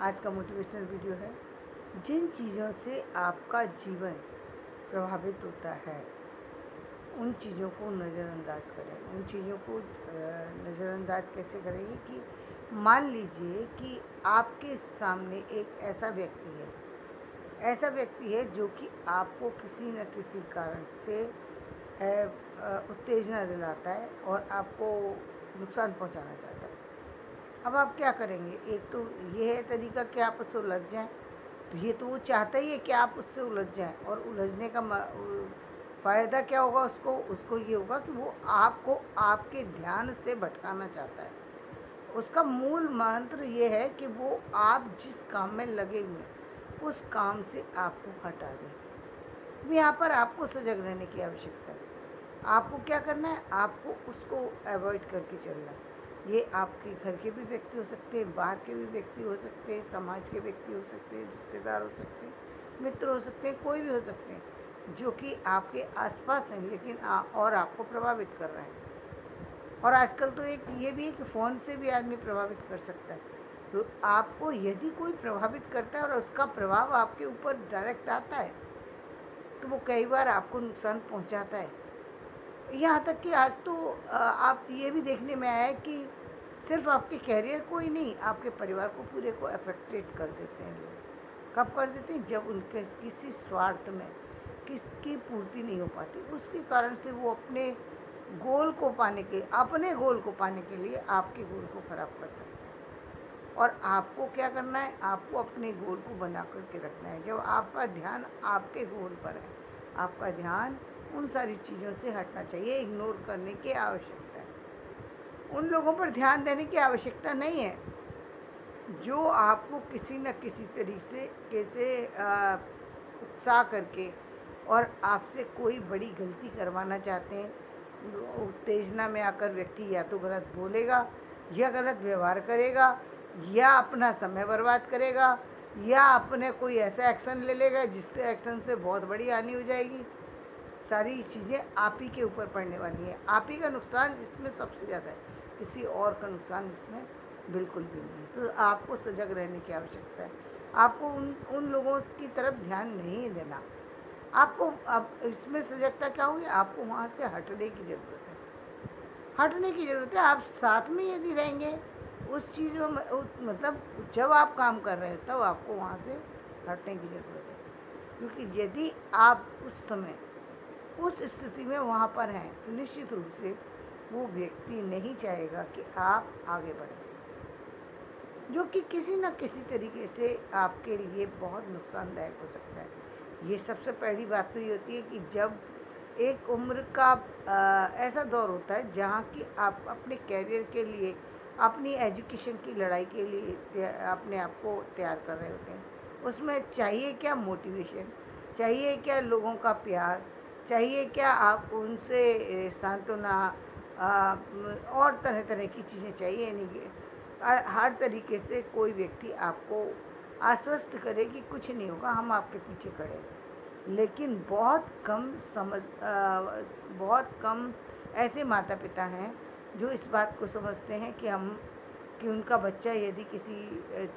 आज का motivational video है, जिन चीज़ों से आपका जीवन प्रभावित होता है उन चीज़ों को नज़रअंदाज करें। उन चीज़ों को नज़रअंदाज कैसे करेंगे कि मान लीजिए कि आपके सामने एक ऐसा व्यक्ति है जो कि आपको किसी न किसी कारण से उत्तेजना दिलाता है और आपको नुकसान पहुंचाना चाहता है। अब आप क्या करेंगे? एक तो ये है तरीका कि आप उससे उलझ जाएं, तो ये तो वो चाहता ही है कि आप उससे उलझ जाएं, और उलझने का फ़ायदा क्या होगा? उसको ये होगा कि वो आपको आपके ध्यान से भटकाना चाहता है। उसका मूल मंत्र ये है कि वो आप जिस काम में लगे हुए हैं उस काम से आपको हटा दें। यहाँ पर आपको सजग रहने की आवश्यकता है। आपको क्या करना है? आपको उसको अवॉइड करके चलना है। ये आपके घर के भी व्यक्ति हो सकते हैं, बाहर के भी व्यक्ति हो सकते हैं, समाज के व्यक्ति हो सकते हैं, रिश्तेदार हो सकते हैं, मित्र हो सकते हैं, कोई भी हो सकते हैं जो कि आपके आसपास हैं लेकिन और आपको प्रभावित कर रहे हैं। और आजकल तो एक ये भी है कि फ़ोन से भी आदमी प्रभावित कर सकता है। तो आपको यदि कोई प्रभावित करता है और उसका प्रभाव आपके ऊपर डायरेक्ट आता है तो वो कई बार आपको नुकसान पहुंचाता है। यहाँ तक कि आज तो आप ये भी देखने में आया है कि सिर्फ आपके कैरियर को ही नहीं, आपके परिवार को पूरे को अफेक्टेड कर देते हैं लोग। कब कर देते हैं? जब उनके किसी स्वार्थ में किसकी पूर्ति नहीं हो पाती, उसके कारण से वो अपने गोल को पाने के लिए आपके गोल को ख़राब कर सकते हैं। और आपको क्या करना है? आपको अपने गोल को बना करके रखना है। जब आपका ध्यान आपके गोल पर है, आपका ध्यान उन सारी चीज़ों से हटना चाहिए, इग्नोर करने की आवश्यकता है। उन लोगों पर ध्यान देने की आवश्यकता नहीं है जो आपको किसी न किसी तरीके से उकसा करके और आपसे कोई बड़ी गलती करवाना चाहते हैं। उत्तेजना में आकर व्यक्ति या तो गलत बोलेगा या गलत व्यवहार करेगा या अपना समय बर्बाद करेगा या अपने कोई ऐसा एक्शन ले लेगा जिससे एक्शन से बहुत बड़ी हानि हो जाएगी। सारी चीज़ें आप ही के ऊपर पड़ने वाली हैं। आप ही का नुकसान इसमें सबसे ज़्यादा है, किसी और का नुकसान इसमें बिल्कुल भी नहीं। तो आपको सजग रहने की आवश्यकता है। आपको उन लोगों की तरफ ध्यान नहीं देना। आपको अब इसमें सजगता क्या होगी? आपको वहाँ से हटने की ज़रूरत है। आप साथ में यदि रहेंगे उस चीज़ों में मतलब जब आप काम कर रहे हैं तब आपको वहाँ से हटने की ज़रूरत है। क्योंकि यदि आप उस समय उस स्थिति में वहाँ पर हैं तो निश्चित रूप से वो व्यक्ति नहीं चाहेगा कि आप आगे बढ़ें, जो कि किसी न किसी तरीके से आपके लिए बहुत नुकसानदायक हो सकता है। ये सबसे पहली बात तो ये होती है कि जब एक उम्र का ऐसा दौर होता है जहाँ कि आप अपने कैरियर के लिए, अपनी एजुकेशन की लड़ाई के लिए अपने आप को तैयार कर रहे होते हैं। उसमें चाहिए क्या? मोटिवेशन चाहिए, क्या लोगों का प्यार चाहिए, क्या आप उनसे सांत्वना, और तरह तरह की चीज़ें चाहिए। नहीं, हर तरीके से कोई व्यक्ति आपको आश्वस्त करे कि कुछ नहीं होगा, हम आपके पीछे खड़े हैं। लेकिन बहुत कम ऐसे माता पिता हैं जो इस बात को समझते हैं कि उनका बच्चा यदि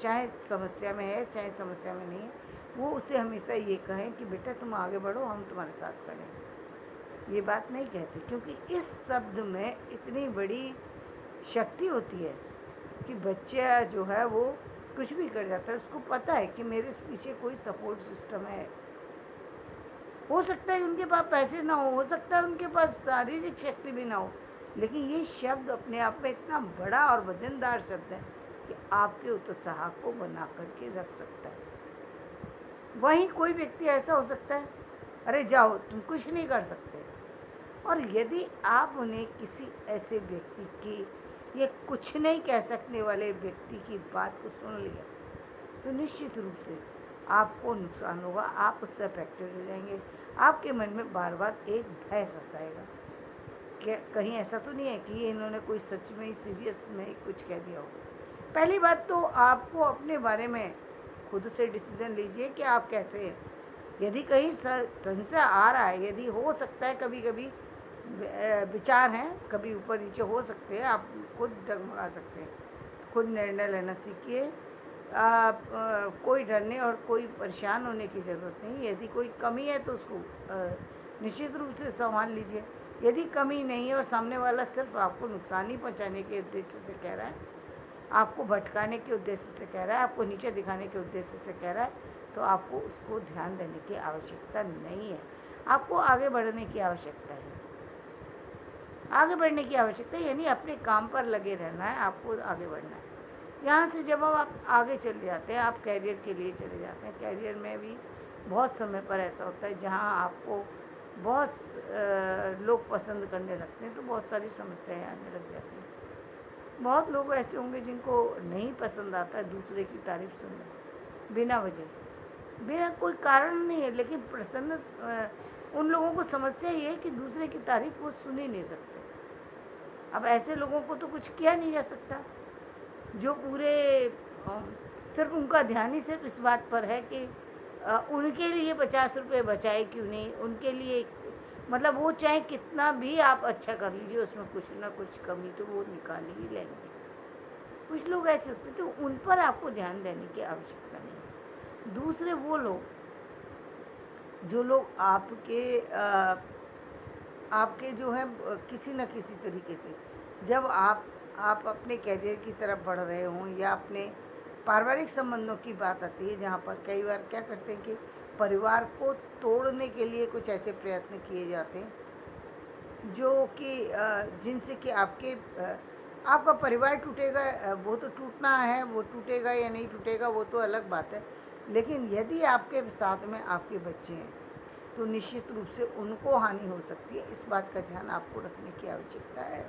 चाहे समस्या में है चाहे समस्या में नहीं है, वो उसे हमेशा ये कहें कि बेटा तुम आगे बढ़ो, हम तुम्हारे साथ खड़े हैं। ये बात नहीं कहते, क्योंकि इस शब्द में इतनी बड़ी शक्ति होती है कि बच्चा जो है वो कुछ भी कर जाता है। उसको पता है कि मेरे पीछे कोई सपोर्ट सिस्टम है। हो सकता है उनके पास पैसे ना हो सकता है उनके पास शारीरिक शक्ति भी ना हो, लेकिन ये शब्द अपने आप में इतना बड़ा और वजनदार शब्द है कि आपके उत्साह को बना करके रख सकता है। वहीं कोई व्यक्ति ऐसा हो सकता है, अरे जाओ तुम कुछ नहीं कर सकते। और यदि आप उन्हें किसी ऐसे व्यक्ति की, ये कुछ नहीं कह सकने वाले व्यक्ति की बात को सुन लिया तो निश्चित रूप से आपको नुकसान होगा, आप उससे अफेक्टेड हो जाएंगे। आपके मन में बार बार एक भय सताएगा कि कहीं ऐसा तो नहीं है कि ये इन्होंने कोई सच में ही सीरियस में कुछ कह दिया हो। पहली बात तो आपको अपने बारे में खुद से डिसीजन लीजिए कि आप कैसे हैं। यदि कहीं संशय आ रहा है, यदि हो सकता है कभी कभी विचार हैं, कभी ऊपर नीचे हो सकते हैं, आप खुद डगमगा सकते हैं, खुद निर्णय लेना सीखिए कोई डरने और कोई परेशान होने की ज़रूरत नहीं। यदि कोई कमी है तो उसको निश्चित रूप से संभाल लीजिए। यदि कमी नहीं है और सामने वाला सिर्फ आपको नुकसान ही पहुंचाने के उद्देश्य से कह रहा है, आपको भटकाने के उद्देश्य से कह रहा है, आपको नीचे दिखाने के उद्देश्य से कह रहा है, तो आपको उसको ध्यान देने की आवश्यकता नहीं है। आपको आगे बढ़ने की आवश्यकता है। आगे बढ़ने की आवश्यकता है यानी अपने काम पर लगे रहना है, आपको आगे बढ़ना है। यहाँ से जब आप आगे चले जाते हैं, आप कैरियर के लिए चले जाते हैं। कैरियर में भी बहुत समय पर ऐसा होता है जहाँ आपको बहुत लोग पसंद करने लगते हैं, तो बहुत सारी समस्याएं आने लग जाती हैं। बहुत लोग ऐसे होंगे जिनको नहीं पसंद आता है दूसरे की तारीफ सुनना, बिना वजह, बिना कोई कारण नहीं है, लेकिन उन लोगों को समस्या ये है कि दूसरे की तारीफ वो सुन ही नहीं सकते। अब ऐसे लोगों को तो कुछ किया नहीं जा सकता, जो पूरे सिर्फ उनका ध्यान ही सिर्फ इस बात पर है कि उनके लिए 50 रुपये बचाए क्यों नहीं, उनके लिए मतलब वो चाहे कितना भी आप अच्छा कर लीजिए, उसमें कुछ ना कुछ कमी तो वो निकाल ही लेंगे। कुछ लोग ऐसे होते हैं, तो उन पर आपको ध्यान देने की आवश्यकता नहीं। दूसरे वो लोग जो लोग आपके जो है किसी न किसी तरीके से, जब आप अपने करियर की तरफ बढ़ रहे हों या अपने पारिवारिक संबंधों की बात आती है, जहाँ पर कई बार क्या करते हैं कि परिवार को तोड़ने के लिए कुछ ऐसे प्रयत्न किए जाते हैं जो कि जिनसे कि आपका परिवार टूटेगा। वो तो टूटना है, वो टूटेगा या नहीं टूटेगा वो तो अलग बात है, लेकिन यदि आपके साथ में आपके बच्चे हैं तो निश्चित रूप से उनको हानि हो सकती है। इस बात का ध्यान आपको रखने की आवश्यकता है,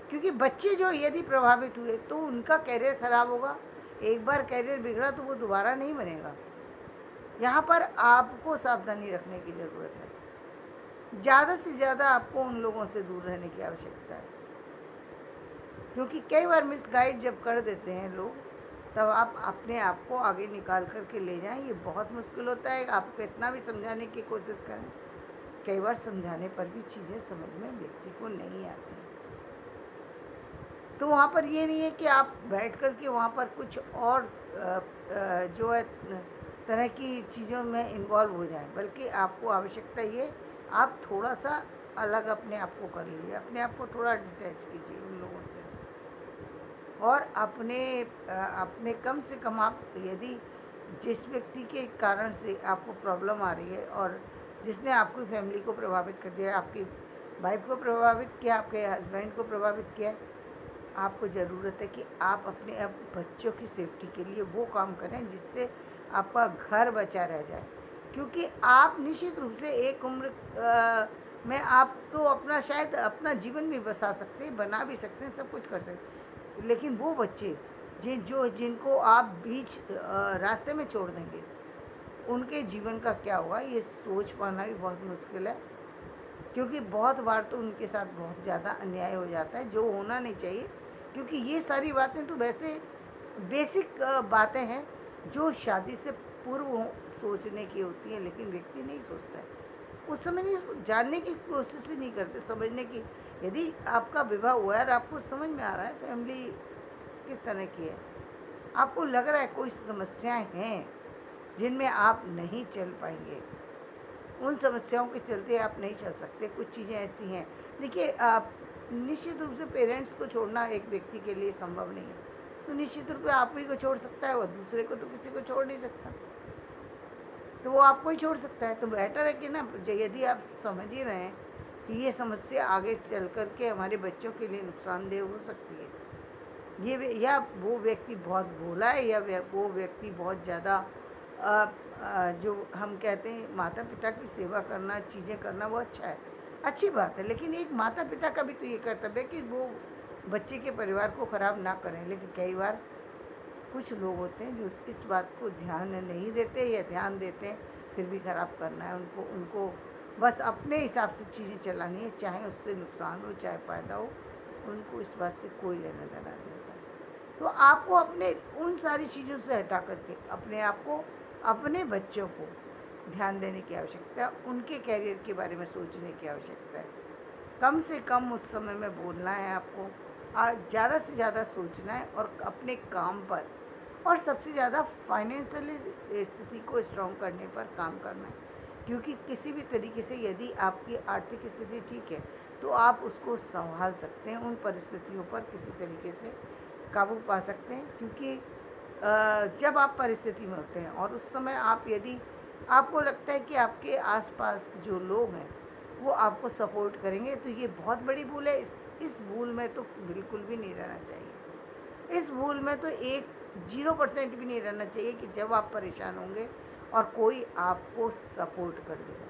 क्योंकि बच्चे जो यदि प्रभावित हुए तो उनका कैरियर खराब होगा। एक बार कैरियर बिगड़ा तो वो दोबारा नहीं बनेगा। यहाँ पर आपको सावधानी रखने की ज़रूरत है। ज़्यादा से ज़्यादा आपको उन लोगों से दूर रहने की आवश्यकता है, क्योंकि कई बार मिसगाइड जब कर देते हैं लोग, तब आप अपने आप को आगे निकाल कर के ले जाएं, ये बहुत मुश्किल होता है। आप कितना भी समझाने की कोशिश करें, कई बार समझाने पर भी चीज़ें समझ में व्यक्ति को नहीं आती। तो वहाँ पर ये नहीं है कि आप बैठ कर के वहाँ पर कुछ और जो है तरह की चीज़ों में इन्वॉल्व हो जाएं, बल्कि आपको आवश्यकता ये, आप थोड़ा सा अलग अपने आप को कर लीजिए, अपने आप को थोड़ा डिटैच कीजिए उन लोगों से, और अपने कम से कम आप यदि जिस व्यक्ति के कारण से आपको प्रॉब्लम आ रही है और जिसने आपकी फैमिली को प्रभावित कर दिया, आपकी वाइफ को प्रभावित किया, आपके हस्बैंड को प्रभावित किया, आपको ज़रूरत है कि आप अपने बच्चों की सेफ्टी के लिए वो काम करें जिससे आपका घर बचा रह जाए। क्योंकि आप निश्चित रूप से एक उम्र में आप तो अपना शायद अपना जीवन भी बसा सकते हैं, बना भी सकते हैं, सब कुछ कर सकते हैं, लेकिन वो बच्चे जिनको आप बीच रास्ते में छोड़ देंगे, उनके जीवन का क्या होगा ये सोच पाना भी बहुत मुश्किल है। क्योंकि बहुत बार तो उनके साथ बहुत ज़्यादा अन्याय हो जाता है, जो होना नहीं चाहिए। क्योंकि ये सारी बातें तो वैसे बेसिक बातें हैं जो शादी से पूर्व सोचने की होती हैं, लेकिन व्यक्ति नहीं सोचता है उस समय, नहीं जानने की कोशिश ही नहीं करते, समझने की। यदि आपका विवाह हुआ है और आपको समझ में आ रहा है फैमिली किस तरह की है, आपको लग रहा है कोई समस्याएं हैं जिनमें आप नहीं चल पाएंगे, उन समस्याओं के चलते आप नहीं चल सकते, कुछ चीज़ें ऐसी हैं। देखिए, आप निश्चित रूप से पेरेंट्स को छोड़ना एक व्यक्ति के लिए संभव नहीं है, तो निश्चित रूप से आप ही को छोड़ सकता है, और दूसरे को तो किसी को छोड़ नहीं सकता, तो वो आपको ही छोड़ सकता है। तो बेटर है कि ना, यदि आप समझ ही रहे हैं कि ये समस्या आगे चल कर के हमारे बच्चों के लिए नुकसानदेह हो सकती है, या वो व्यक्ति बहुत भोला है, या वो व्यक्ति बहुत ज़्यादा जो हम कहते हैं माता पिता की सेवा करना, चीज़ें करना, वो अच्छा है, अच्छी बात है, लेकिन एक माता पिता का भी तो ये कर्तव्य है कि वो बच्चे के परिवार को ख़राब ना करें। लेकिन कई बार कुछ लोग होते हैं जो इस बात को ध्यान नहीं देते, या ध्यान देते हैं फिर भी ख़राब करना है उनको बस अपने हिसाब से चीज़ें चलानी है, चाहे उससे नुकसान हो चाहे फ़ायदा हो, उनको इस बात से कोई लेना देना नहीं होता। तो आपको अपने उन सारी चीज़ों से हटा करके अपने आप को, अपने बच्चों को ध्यान देने की आवश्यकता है, उनके कैरियर के बारे में सोचने की आवश्यकता है। कम से कम उस समय में बोलना है आपको, ज़्यादा से ज़्यादा सोचना है और अपने काम पर और सबसे ज़्यादा फाइनेंशियली स्थिति को स्ट्रॉन्ग करने पर काम करना है। क्योंकि किसी भी तरीके से यदि आपकी आर्थिक स्थिति ठीक है तो आप उसको संभाल सकते हैं, उन परिस्थितियों पर किसी तरीके से काबू पा सकते हैं। क्योंकि जब आप परिस्थिति में होते हैं और उस समय आप यदि आपको लगता है कि आपके आसपास जो लोग हैं वो आपको सपोर्ट करेंगे, तो ये बहुत बड़ी भूल है। इस भूल में तो बिल्कुल भी नहीं रहना चाहिए। इस भूल में तो 0% भी नहीं रहना चाहिए कि जब आप परेशान होंगे और कोई आपको सपोर्ट कर देगा।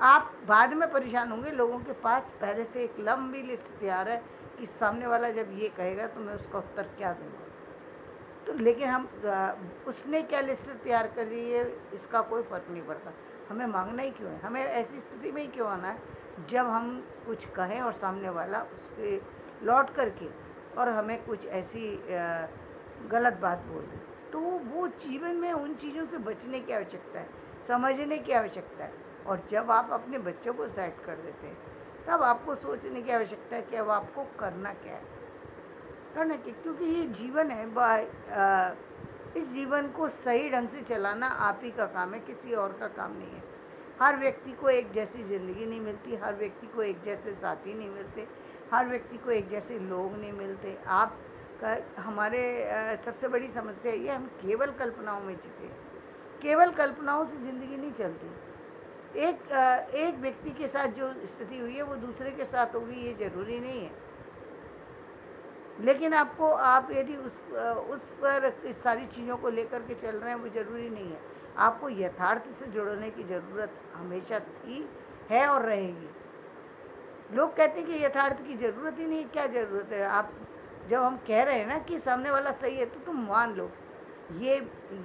आप बाद में परेशान होंगे, लोगों के पास पहले से एक लंबी लिस्ट तैयार है कि सामने वाला जब ये कहेगा तो मैं उसका उत्तर क्या दूंगा। तो लेकिन हम उसने क्या लिस्ट तैयार कर रही है इसका कोई फ़र्क नहीं पड़ता। हमें मांगना ही क्यों है, हमें ऐसी स्थिति में ही क्यों आना है जब हम कुछ कहें और सामने वाला उसके लौट करके और हमें कुछ ऐसी गलत बात बोल दे। तो वो जीवन में उन चीज़ों से बचने की आवश्यकता है, समझने की आवश्यकता है। और जब आप अपने बच्चों को सेट कर देते हैं तब आपको सोचने की आवश्यकता है कि अब आपको करना क्या है, करना क्या, क्योंकि ये जीवन है। इस जीवन को सही ढंग से चलाना आप ही का काम है, किसी और का काम नहीं है। हर व्यक्ति को एक जैसी ज़िंदगी नहीं मिलती, हर व्यक्ति को एक जैसे साथी नहीं मिलते, हर व्यक्ति को एक जैसे लोग नहीं मिलते। आप का हमारे सबसे बड़ी समस्या ये हम केवल कल्पनाओं में जीते हैं। केवल कल्पनाओं से ज़िंदगी नहीं चलती। एक व्यक्ति के साथ जो स्थिति हुई है वो दूसरे के साथ होगी, ये ज़रूरी नहीं है। लेकिन आपको आप यदि उस पर सारी चीज़ों को लेकर के चल रहे हैं, वो ज़रूरी नहीं है। आपको यथार्थ से जुड़ने की ज़रूरत हमेशा थी, है और रहेगी। लोग कहते हैं कि यथार्थ की ज़रूरत ही नहीं, क्या ज़रूरत है। आप जब हम कह रहे हैं ना कि सामने वाला सही है तो तुम मान लो। ये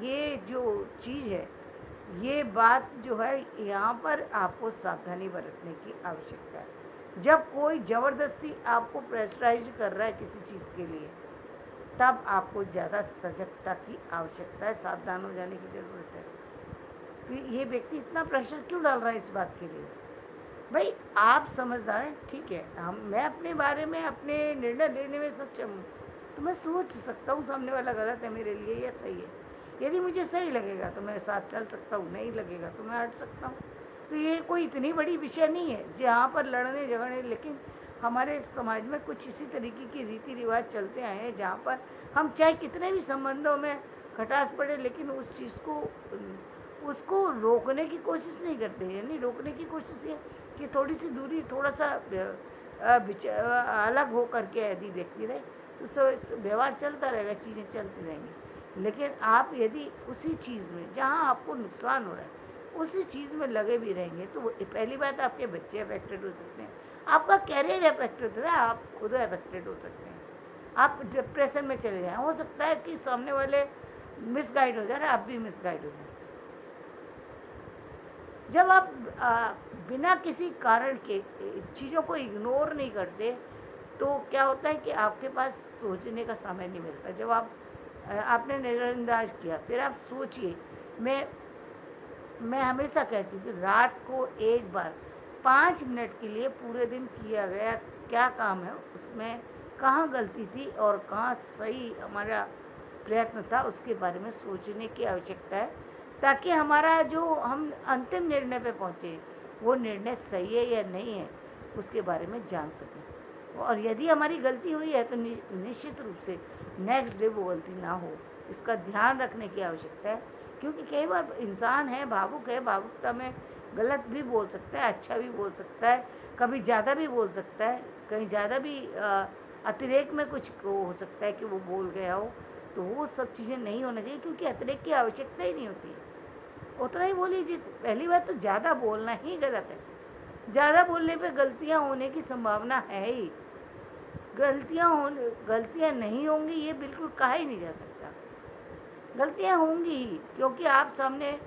ये जो चीज़ है, ये बात जो है, यहाँ पर आपको सावधानी बरतने की आवश्यकता है। जब कोई ज़बरदस्ती आपको प्रेशराइज कर रहा है किसी चीज़ के लिए, तब आपको ज़्यादा सजगता की आवश्यकता है, सावधान हो जाने की ज़रूरत है कि ये व्यक्ति इतना प्रेशर क्यों डाल रहा है इस बात के लिए। भाई आप समझदार हैं, ठीक है, मैं अपने बारे में अपने निर्णय लेने में सक्षम हूँ, तो मैं सोच सकता हूँ सामने वाला गलत है मेरे लिए या सही है। यदि मुझे सही लगेगा तो मैं साथ चल सकता हूँ, नहीं लगेगा तो मैं हट सकता हूँ। तो ये कोई इतनी बड़ी विषय नहीं है जहाँ पर लड़ने झगड़ने। लेकिन हमारे समाज में कुछ इसी तरीके की रीति रिवाज चलते आए हैं जहाँ पर हम चाहे कितने भी संबंधों में खटास पड़े, लेकिन उस चीज़ को उसको रोकने की कोशिश नहीं करते। यानी रोकने की कोशिश ये कि थोड़ी सी दूरी, थोड़ा सा अलग हो करके यदि व्यक्ति रहे तो व्यवहार चलता रहेगा, चीज़ें चलती रहेंगी। लेकिन आप यदि उसी चीज़ में जहाँ आपको नुकसान हो रहा है उसी चीज़ में लगे भी रहेंगे तो पहली बात आपके बच्चे अफेक्टेड हो सकते हैं, आपका कैरियर अफेक्टेड होता है, आप खुद अफेक्टेड हो सकते हैं, आप डिप्रेशन में चले जाएँ। हो सकता है कि सामने वाले मिसगाइड हो जा रहे हैं, आप भी मिसगाइड हो जाए। जब आप बिना किसी कारण के चीज़ों को इग्नोर नहीं करते तो क्या होता है कि आपके पास सोचने का समय नहीं मिलता। जब आपने नज़रअंदाज किया, फिर आप सोचिए। मैं हमेशा कहती हूँ कि रात को एक बार 5 मिनट के लिए पूरे दिन किया गया क्या काम है, उसमें कहाँ गलती थी और कहाँ सही हमारा प्रयत्न था, उसके बारे में सोचने की आवश्यकता है, ताकि हमारा जो हम अंतिम निर्णय पे पहुँचे वो निर्णय सही है या नहीं है उसके बारे में जान सकें। और यदि हमारी गलती हुई है तो निश्चित रूप से नेक्स्ट डे वो गलती ना हो, इसका ध्यान रखने की आवश्यकता है। क्योंकि कई बार इंसान है, भावुक है, भावुकता में गलत भी बोल सकता है, अच्छा भी बोल सकता है, कभी ज़्यादा भी बोल सकता है, कहीं ज़्यादा भी अतिरेक में कुछ हो सकता है कि वो बोल गया हो। तो वो सब चीज़ें नहीं होना चाहिए क्योंकि अतिरेक की आवश्यकता ही नहीं होती है। उतना ही बोल लीजिए। पहली बात तो ज़्यादा बोलना ही गलत है। ज़्यादा बोलने पे गलतियाँ होने की संभावना है ही। गलतियाँ नहीं होंगी ये बिल्कुल कहा ही नहीं जा सकता। गलतियाँ होंगी ही, क्योंकि आप सामने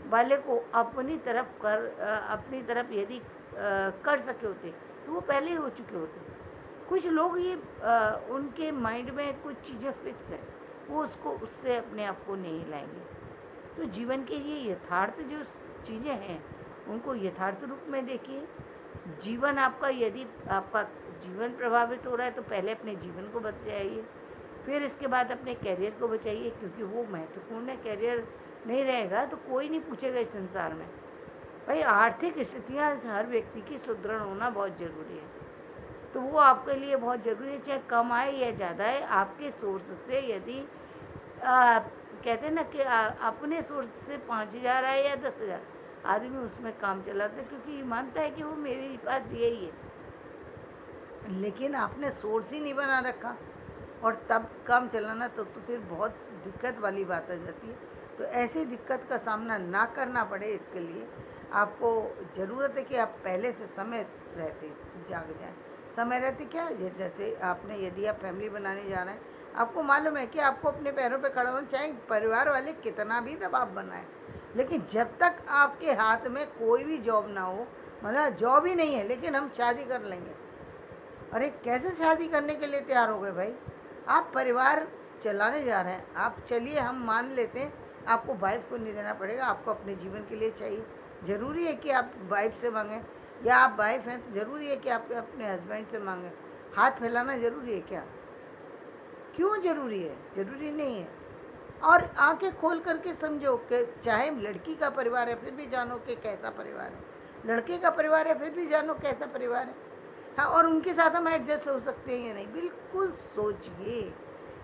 वाले को अपनी तरफ यदि कर सके होते तो वो पहले ही हो चुके होते। कुछ लोग ये उनके माइंड में कुछ चीज़ें फिक्स है, वो उससे अपने आप को नहीं लाएंगे। तो जीवन के ये यथार्थ जो चीज़ें हैं उनको यथार्थ रूप में देखिए। यदि आपका जीवन प्रभावित हो रहा है तो पहले अपने जीवन को बदलाइए, फिर इसके बाद अपने करियर को बचाइए, क्योंकि वो महत्वपूर्ण है। करियर नहीं रहेगा तो कोई नहीं पूछेगा इस संसार में। भाई आर्थिक स्थितियाँ हर व्यक्ति की सुदृढ़ होना बहुत ज़रूरी है, तो वो आपके लिए बहुत ज़रूरी है, चाहे कम आए या ज़्यादा है। आपके सोर्स से यदि कहते हैं ना कि अपने सोर्स से 5,000 आए या 10,000, आदमी उसमें काम चलाता है, क्योंकि मानता है कि वो मेरे पास यही है। लेकिन आपने सोर्स ही नहीं बना रखा और तब काम चलाना, तो फिर बहुत दिक्कत वाली बात आ जाती है। तो ऐसी दिक्कत का सामना ना करना पड़े, इसके लिए आपको ज़रूरत है कि आप पहले से समय रहते जाग जाएं। समय रहते क्या, जैसे आपने यदि आप फैमिली बनाने जा रहे हैं, आपको मालूम है कि आपको अपने पैरों पे खड़ा होना, चाहे परिवार वाले कितना भी दबाव बनाए, लेकिन जब तक आपके हाथ में कोई भी जॉब ना हो, मतलब जॉब ही नहीं है लेकिन हम शादी कर लेंगे। अरे कैसे शादी करने के लिए तैयार हो गए भाई? आप परिवार चलाने जा रहे हैं, आप चलिए हम मान लेते हैं आपको वाइफ को नहीं देना पड़ेगा, आपको अपने जीवन के लिए चाहिए। ज़रूरी है कि आप वाइफ से मांगें, या आप वाइफ हैं तो ज़रूरी है कि आप अपने हस्बैंड से मांगें। हाथ फैलाना ज़रूरी है क्या? क्यों ज़रूरी है? ज़रूरी नहीं है। और आंखें खोल करके समझो कि चाहे लड़की का परिवार है फिर भी जानो कि कैसा परिवार है, लड़के का परिवार है फिर भी जानो कैसा परिवार है। हाँ, और उनके साथ हम एडजस्ट हो सकते हैं या नहीं, बिल्कुल सोचिए।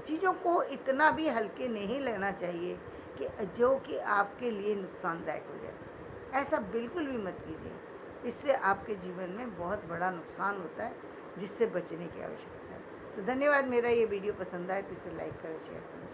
चीज़ों को इतना भी हल्के नहीं लेना चाहिए कि जो कि आपके लिए नुकसानदायक हो जाए। ऐसा बिल्कुल भी मत कीजिए, इससे आपके जीवन में बहुत बड़ा नुकसान होता है, जिससे बचने की आवश्यकता है। तो धन्यवाद। मेरा ये वीडियो पसंद आए तो इसे लाइक करें, शेयर करें।